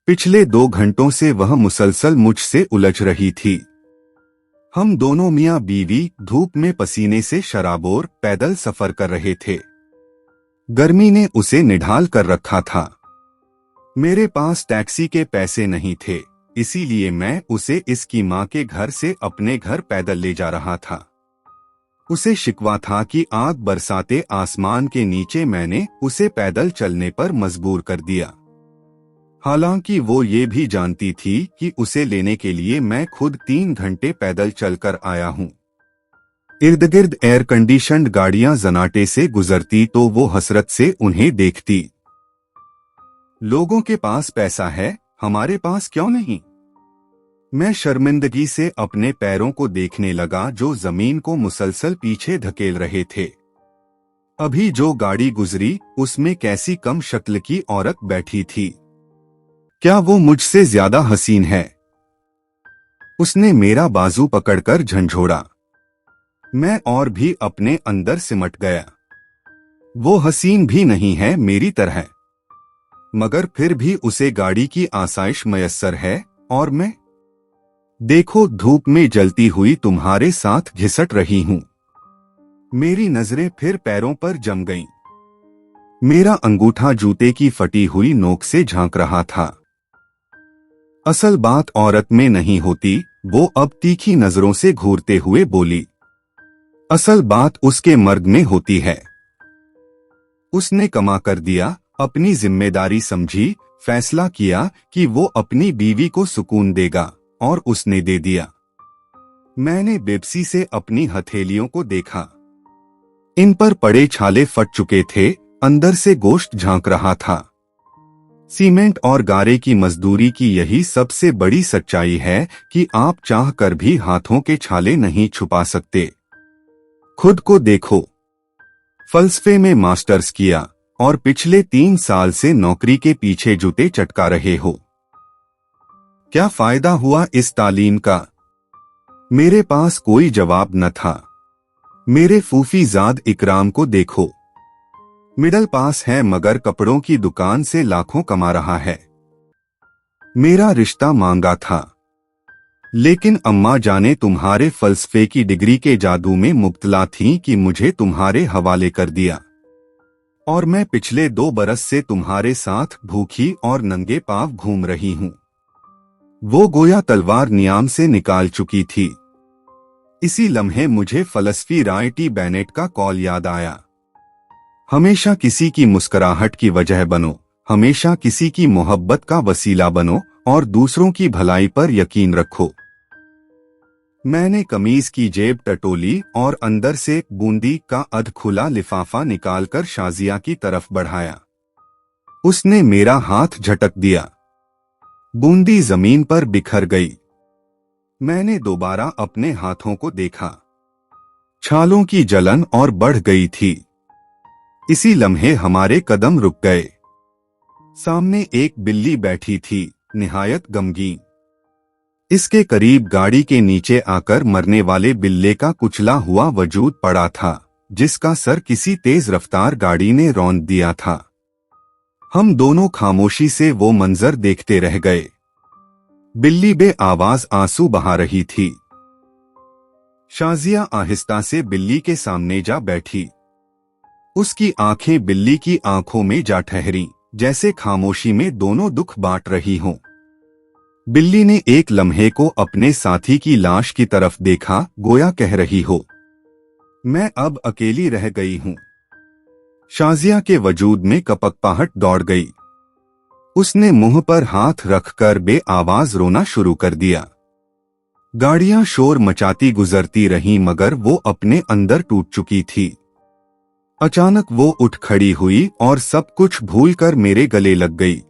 पिछले 2 घंटों से वह मुसलसल मुझसे उलझ रही थी। हम दोनों मियां बीवी धूप में पसीने से शराबोर पैदल सफर कर रहे थे। गर्मी ने उसे निढाल कर रखा था। मेरे पास टैक्सी के पैसे नहीं थे, इसीलिए मैं उसे इसकी मां के घर से अपने घर पैदल ले जा रहा था। उसे शिकवा था कि आग बरसाते आसमान के नीचे मैंने उसे पैदल चलने पर मजबूर कर दिया। हालांकि वो ये भी जानती थी कि उसे लेने के लिए मैं खुद 3 घंटे पैदल चलकर आया हूँ। इर्द गिर्द एयर कंडीशन्ड गाड़ियां जनाटे से गुजरती तो वो हसरत से उन्हें देखती। लोगों के पास पैसा है, हमारे पास क्यों नहीं? मैं शर्मिंदगी से अपने पैरों को देखने लगा जो जमीन को मुसलसल पीछे धकेल रहे थे। अभी जो गाड़ी गुजरी उसमें कैसी कम शक्ल की औरत बैठी थी। क्या वो मुझसे ज्यादा हसीन है? उसने मेरा बाजू पकड़कर झंझोड़ा। मैं और भी अपने अंदर सिमट गया। वो हसीन भी नहीं है मेरी तरह, मगर फिर भी उसे गाड़ी की आसाइश मयस्सर है और मैं देखो धूप में जलती हुई तुम्हारे साथ घिसट रही हूं। मेरी नजरें फिर पैरों पर जम गईं। मेरा अंगूठा जूते की फटी हुई नोक से झांक रहा था। असल बात औरत में नहीं होती, वो अब तीखी नजरों से घूरते हुए बोली। असल बात उसके मर्द में होती है। उसने कमा कर दिया, अपनी जिम्मेदारी समझी, फैसला किया कि वो अपनी बीवी को सुकून देगा और उसने दे दिया। मैंने बेबसी से अपनी हथेलियों को देखा। इन पर पड़े छाले फट चुके थे, अंदर से गोश्त झांक रहा था। सीमेंट और गारे की मजदूरी की यही सबसे बड़ी सच्चाई है कि आप चाह कर भी हाथों के छाले नहीं छुपा सकते। खुद को देखो। फलसफे में मास्टर्स किया और पिछले 3 साल से नौकरी के पीछे जूते चटका रहे हो। क्या फायदा हुआ इस तालीम का? मेरे पास कोई जवाब न था। मेरे फूफीजाद इकराम को देखो, मिडल पास है मगर कपड़ों की दुकान से लाखों कमा रहा है। मेरा रिश्ता मांगा था, लेकिन अम्मा जाने तुम्हारे फलसफे की डिग्री के जादू में मुब्तला थीं कि मुझे तुम्हारे हवाले कर दिया। और मैं पिछले 2 बरस से तुम्हारे साथ भूखी और नंगे पांव घूम रही हूं। वो गोया तलवार नियाम से निकाल चुकी थी। इसी लम्हे मुझे फलसफी राय टी बेनेट का कॉल याद आया। हमेशा किसी की मुस्कुराहट की वजह बनो, हमेशा किसी की मोहब्बत का वसीला बनो और दूसरों की भलाई पर यकीन रखो। मैंने कमीज की जेब टटोली और अंदर से बूंदी का अध खुला लिफाफा निकालकर शाजिया की तरफ बढ़ाया। उसने मेरा हाथ झटक दिया। बूंदी जमीन पर बिखर गई। मैंने दोबारा अपने हाथों को देखा। छालों की जलन और बढ़ गई थी। इसी लम्हे हमारे कदम रुक गए। सामने एक बिल्ली बैठी थी, निहायत गमगीन। इसके करीब गाड़ी के नीचे आकर मरने वाले बिल्ले का कुचला हुआ वजूद पड़ा था, जिसका सर किसी तेज रफ्तार गाड़ी ने रौंद दिया था। हम दोनों खामोशी से वो मंजर देखते रह गए। बिल्ली बेआवाज आंसू बहा रही थी। शाजिया आहिस्ता से बिल्ली के सामने जा बैठी। उसकी आंखें बिल्ली की आंखों में जा ठहरीं, जैसे खामोशी में दोनों दुख बांट रही हों। बिल्ली ने एक लम्हे को अपने साथी की लाश की तरफ देखा, गोया कह रही हो, मैं अब अकेली रह गई हूं। शाजिया के वजूद में कपकपाहट दौड़ गई। उसने मुंह पर हाथ रखकर बेआवाज रोना शुरू कर दिया। गाड़ियां शोर मचाती गुजरती रहीं मगर वो अपने अंदर टूट चुकी थी। अचानक वो उठ खड़ी हुई और सब कुछ भूलकर मेरे गले लग गई।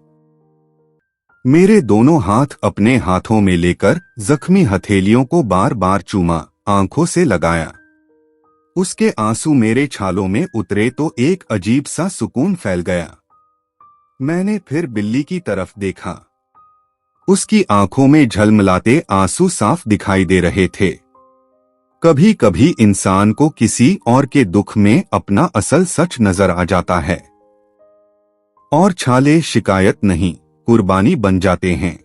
मेरे दोनों हाथ अपने हाथों में लेकर जख्मी हथेलियों को बार बार चूमा, आंखों से लगाया। उसके आंसू मेरे छालों में उतरे तो एक अजीब सा सुकून फैल गया। मैंने फिर बिल्ली की तरफ देखा। उसकी आंखों में झलमलाते आंसू साफ दिखाई दे रहे थे। कभी कभी इंसान को किसी और के दुख में अपना असल सच नजर आ जाता है। और छाले शिकायत नहीं, कुर्बानी बन जाते हैं।